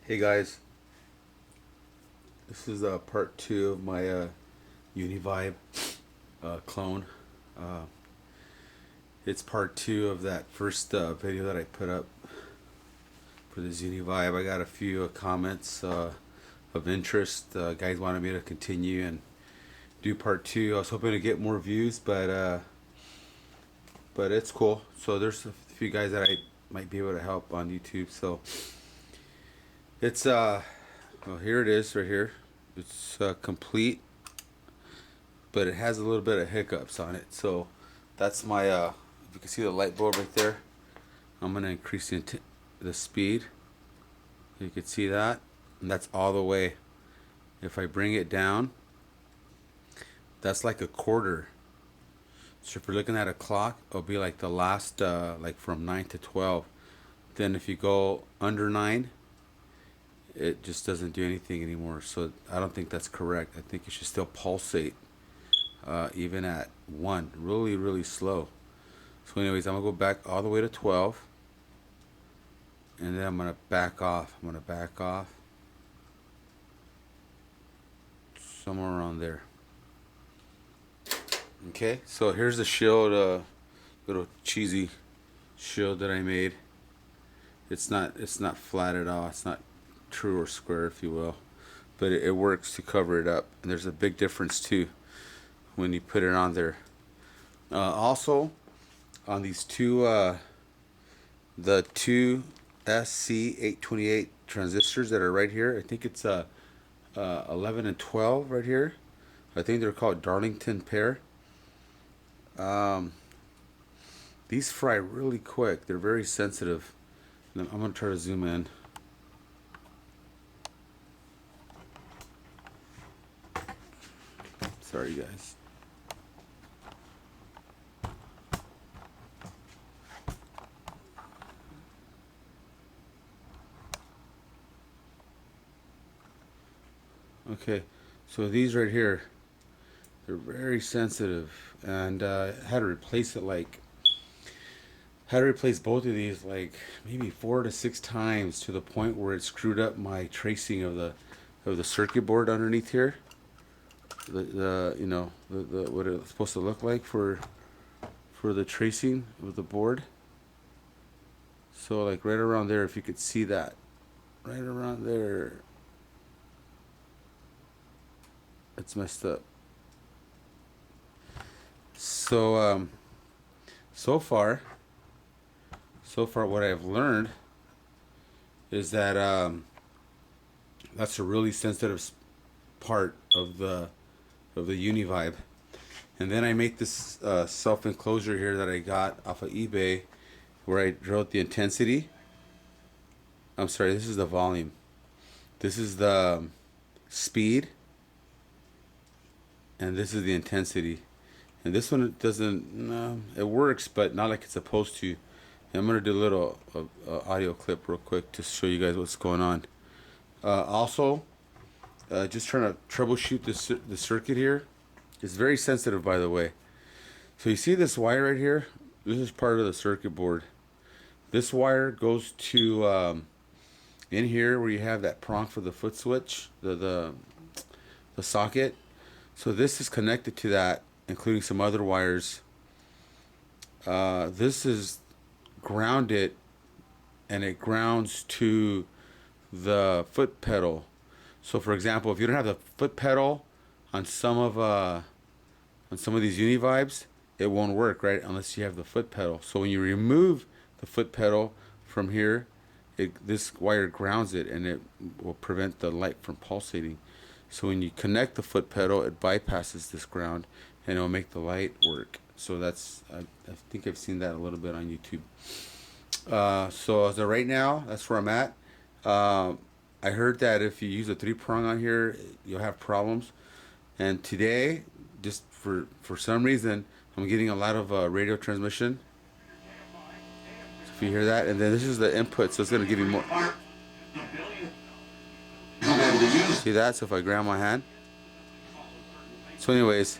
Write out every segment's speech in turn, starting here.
Hey guys, this is part two of my Uni-Vibe clone. Uh, it's part two of that first video that I put up for this Uni-Vibe. I got a few comments of interest. Guys wanted me to continue and do part two. I was hoping to get more views, but it's cool. So there's a few guys that I might be able to help on YouTube. So it's well, here it is right here. It's complete, but it has a little bit of hiccups on it. So that's my if you can see the light bulb right there, I'm gonna increase the speed. You can see that, and that's all the way. If I bring it down, that's like a quarter. So if you're looking at a clock, it'll be like the last like from 9 to 12. Then if you go under 9, it just doesn't do anything anymore. So I don't think that's correct. I think it should still pulsate even at 1, really really slow. So anyways, I'm gonna go back all the way to 12, and then I'm gonna back off. I'm gonna back off somewhere around there. Okay, so here's the shield, little cheesy shield that I made. It's not flat at all. It's not true or square, if you will, but it works to cover it up. And there's a big difference too when you put it on there. Also, on these two, the two SC828 transistors that are right here. I think it's 11 and 12 right here. I think they're called Darlington pair. Um, these fry really quick. They're very sensitive. I'm gonna try to zoom in. Sorry, guys. Okay, so these right here, they're very sensitive, and had to replace it like had to replace both of these like maybe 4 to 6 times, to the point where it screwed up my tracing of the circuit board underneath here. The you know the what it's supposed to look like for the tracing of the board. So like right around there, if you could see that, right around there, it's messed up. So so far, what I've learned is that that's a really sensitive part of the Uni-Vibe. And then I make this self enclosure here that I got off of eBay, where I wrote the intensity. I'm sorry, this is the volume. This is the speed, and this is the intensity. And this one, it doesn't, no, it works, but not like it's supposed to. And I'm gonna do a little audio clip real quick to show you guys what's going on. Also, just trying to troubleshoot the circuit here. It's very sensitive, by the way. So you see this wire right here? This is part of the circuit board. This wire goes to in here where you have that prong for the foot switch, the socket. So this is connected to that, including some other wires. This is grounded, and it grounds to the foot pedal. So for example, if you don't have the foot pedal on some of these Uni-Vibes, it won't work, right? Unless you have the foot pedal. So when you remove the foot pedal from here, this wire grounds it, and it will prevent the light from pulsating. So when you connect the foot pedal, it bypasses this ground, and it will make the light work. So that's, I think I've seen that a little bit on YouTube. So as of right now, that's where I'm at. I heard that if you use a 3-prong on here, you'll have problems. And today, just for some reason, I'm getting a lot of radio transmission. So if you hear that, and then this is the input, so it's gonna give you more. See that? So if I grab my hand. So anyways,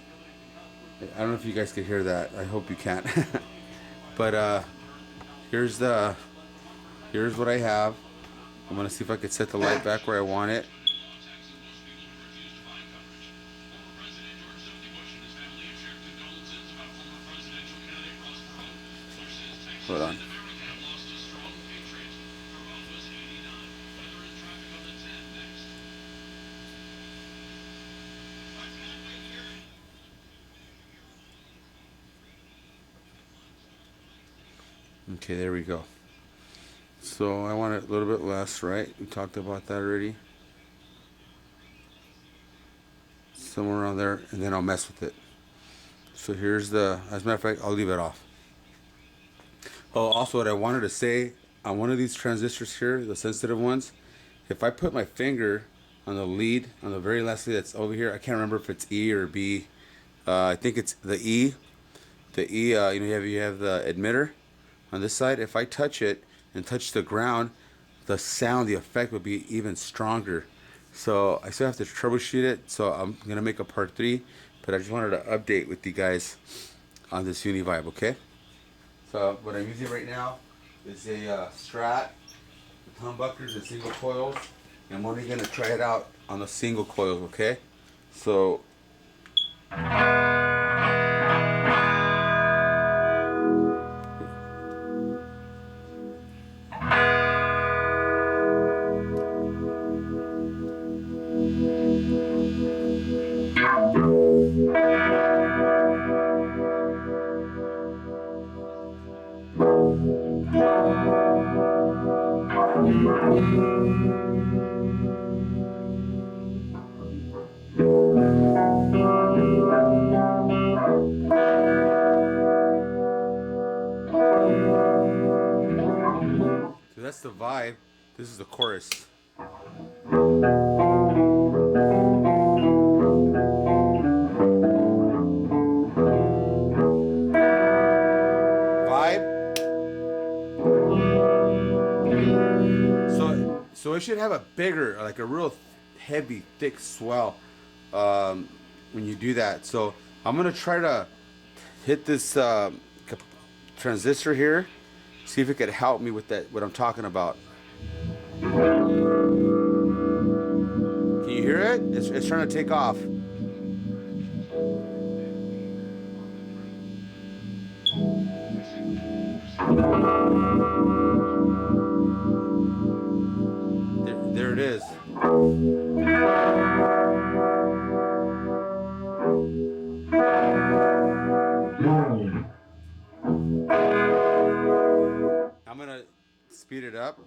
I don't know if you guys can hear that. I hope you can't. But here's what I have. I'm gonna see if I could set the light back where I want it. Hold on. Okay, there we go. So I want it a little bit less, right? We talked about that already. Somewhere around there, and then I'll mess with it. So here's the, as a matter of fact, I'll leave it off. Oh, also what I wanted to say, on one of these transistors here, the sensitive ones, if I put my finger on the lead, on the very last lead that's over here, I can't remember if it's E or B. I think it's the E. The E, you have the emitter on this side. If I touch it and touch the ground, the sound, the effect would be even stronger. So I still have to troubleshoot it. So I'm gonna make a part 3, but I just wanted to update with you guys on this Uni-Vibe, okay? So what I'm using right now is a Strat with humbuckers and single coils. And I'm only gonna try it out on the single coils, okay? So that's the vibe. This is the chorus. Vibe. So it should have a bigger, like a real heavy, thick swell when you do that. So I'm gonna try to hit this transistor here, see if it could help me with that, what I'm talking about. Can you hear it? It's trying to take off. There it is. I'm gonna speed it up.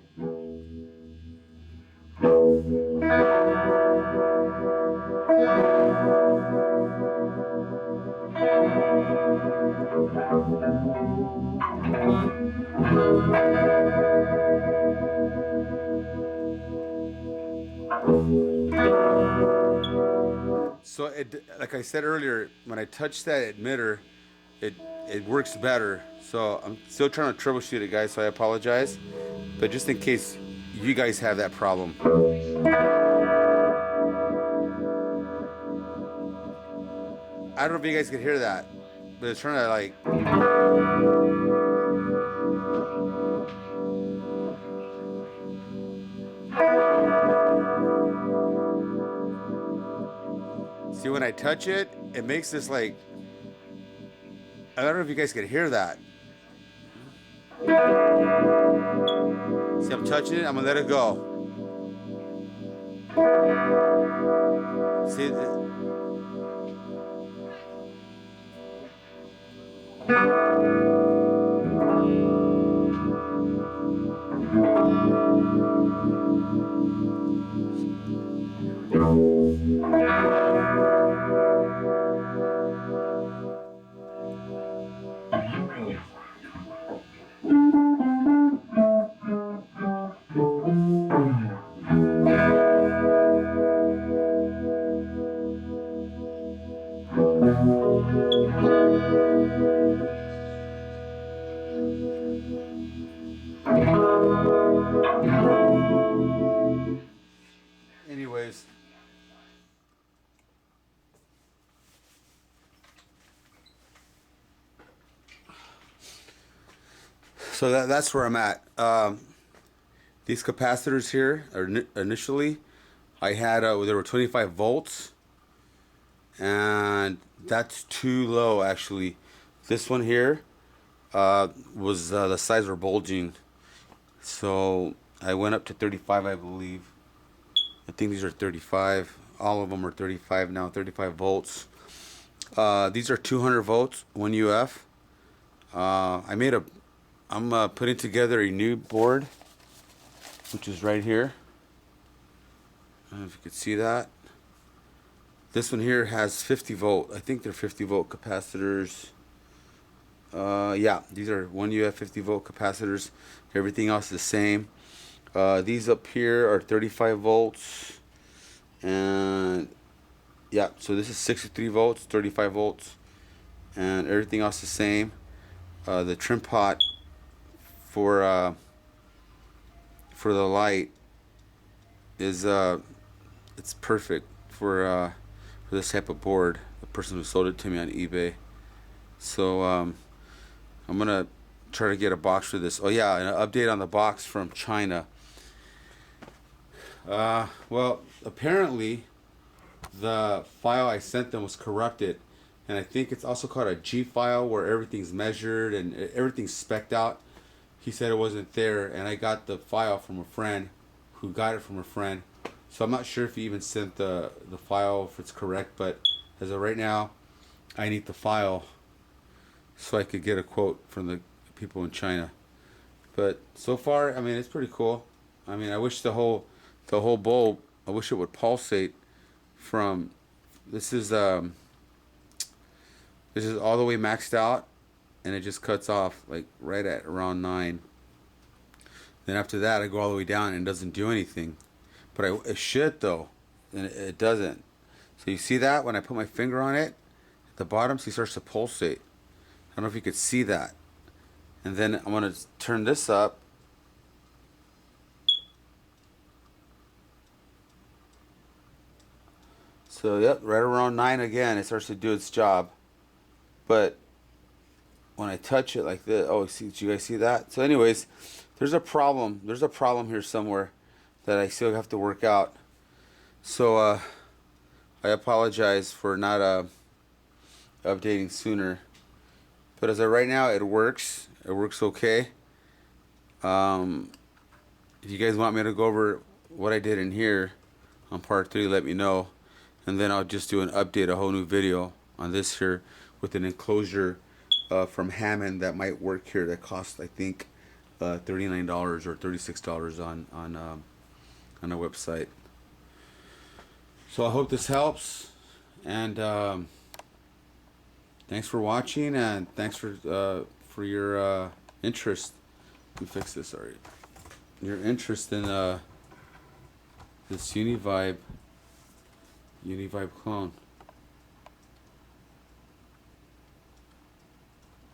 So it, like I said earlier, when I touch that emitter, it works better. So I'm still trying to troubleshoot it, guys. So I apologize, but just in case you guys have that problem. I don't know if you guys can hear that, but it's trying to like. See, when I touch it, it makes this like. I don't know if you guys can hear that. See, I'm touching it. I'm gonna let it go. See. Anyways. So that's where I'm at. These capacitors here are initially I had there were 25 volts, and that's too low actually. This one here was the sides were bulging, so I went up to 35, I believe. I think these are 35. All of them are 35 now, 35 volts. These are 200 volts, 1UF. I'm putting together a new board, which is right here. I don't know if you could see that. This one here has 50 volt. I think they're 50 volt capacitors. Yeah, these are 1UF 50 volt capacitors. Everything else is the same. These up here are 35 volts. And yeah, so this is 63 volts, 35 volts. And everything else the same. The trim pot for the light is it's perfect for this type of board. The person who sold it to me on eBay. So I'm gonna try to get a box for this. Oh yeah, an update on the box from China. Well, apparently the file I sent them was corrupted, and I think it's also called a G file where everything's measured and everything's spec'd out. He said it wasn't there, and I got the file from a friend who got it from a friend. So I'm not sure if he even sent the file, if it's correct, but as of right now, I need the file so I could get a quote from the people in China. But so far, I mean, it's pretty cool. I mean, I wish the whole bulb, I wish it would pulsate from, this is all the way maxed out, and it just cuts off like right at around 9. Then after that, I go all the way down and it doesn't do anything. But it should though, and it doesn't. So you see that when I put my finger on it, at the bottom, so it starts to pulsate. I don't know if you could see that. And then I'm gonna turn this up. So yep, right around 9 again, it starts to do its job. But when I touch it like this, oh, see, did you guys see that? So anyways, there's a problem. There's a problem here somewhere that I still have to work out. So I apologize for not updating sooner. But as of right now, it works. It works okay. If you guys want me to go over what I did in here on part 3, let me know. And then I'll just do an update, a whole new video on this here with an enclosure from Hammond that might work here that costs, I think, $39 or $36 on a website. So I hope this helps, and thanks for watching, and thanks for your interest. Let me fix this. Sorry, your interest in this Uni-Vibe clone.